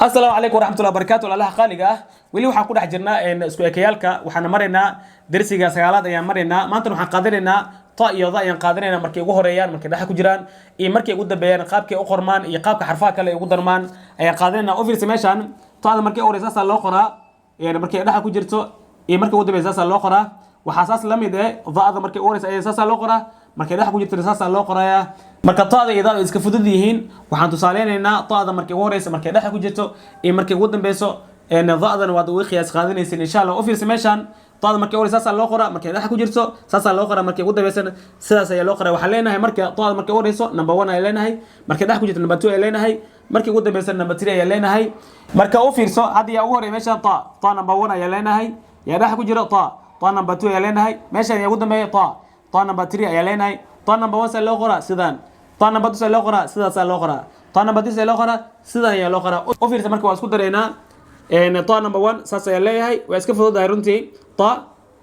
السلام عليكم ورحمة الله وبركاته. الله خالقه ولي waxaan ku dhex jirnaa isku ekayalka waxaan mareynaa darsiga sagaalaad ayaan mareynaa maanta waxaan qaadanaynaa ta iyo da ayaan qaadanaynaa markay ugu horeeyaan markay dhex ku jiraan iyo markay ugu dambeeyaan qaabkay u qormaan iyo qaabka xarfaha kale ay ugu darmaan ayaan qaadanaynaa office meeshan taada markay u horeysa loo qoraa markay dhex ku jirto iyo markay ugu dambeeysa loo qoraa waxa saas la mid ah daada markay u horeysa ayaan saas loo qoraa markay dhex ku jirto saas loo qorayaa marka taada iyo daada iska fudud yihiin waxaan tusaaleynaynaa taada markay ugu horeysa markay dhex ku jirto iyo markay ugu dambeeyso daadana waad ugu qiyaas qaadanaysin insha Allah office meeshan taada markay ugu horeysa saas loo qoraa markay dhex ku jirto saas loo qoraa markay ugu dambeeysan sidaas ayaa loo qoraa waxa leenahay marka taada markay ugu horeyso number 1 ay leenahay markay dhex ku jirto number 2 ay leenahay markay ugu dambeeysan number 3 ay leenahay marka u fiirso hadii ugu horeey meeshan ta number 1 ay leenahay yaa dhex ku jiro ta number 2 ay leenahay meeshan yaa ugu dambeeyay ta number 3 ay leenahay ta number 1 loo qoraa sidaan ta number 2 loo qoraa sidaas loo qoraa ta number 3 loo qoraa sidaan ayaa loo qoraa u fiirso marka waa isku dareynaa ta number 1 saas ayaa leeyahay waa iska fududahay runtii ta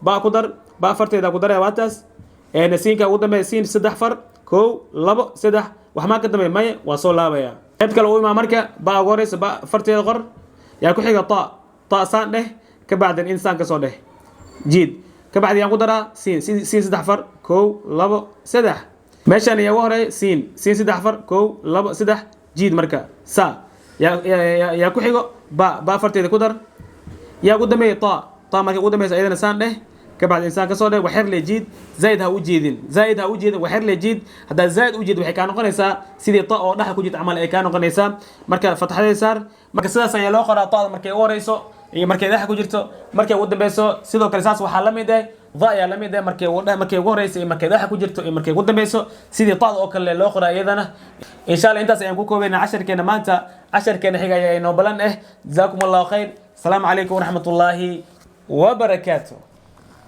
ba ku dar ba farteeda ku daray waataas siinka ugu dambeeyay siin 3 far 1 2 3 wax ma ka dambeeyay may waa soo laabaya qayb kale u imaa marka ba ugu horeysa ba farteeda qor yaa ku xiga ta saan dheh ka bacdan insaan ka soo dheh جيد كبعد يان قدرة سين سدح فر كو لبو سدح ماشان يا وهري سين سدح فر كو لبو سدح جيد مركا سا يا كحيغو با فرتي قدر يا قدامي طا مركا قدامي ايضا سان ده كبعد انسان كسو ده وحر لي جيد زايد ها وجيدين وحر لي جيد هذا زايد وجيد waxay ka noqonaysa sidii ta oo dhaxa ku jirta amal ay ka noqonaysa marka fatxada saar marka sidaas ayaa loo qoraa taada markay u horeyso iyo markay dhaxa ku jirto markay ugu dambeeyso sidoo kale saas waxa la mid ah ayaa la mid ah markay ugu horeyso iyo markay dhaxa ku jirto iyo markay ugu dambeeyso sidii taada oo kale loo qoraa iyadana insha Allah intaas ayaan ku koobaynaa casharkeena maanta casharkeena xiga ayaa inoo balan jazakumullahu khayr assalamu alaykum wa rahmatullahi wa barakatuh.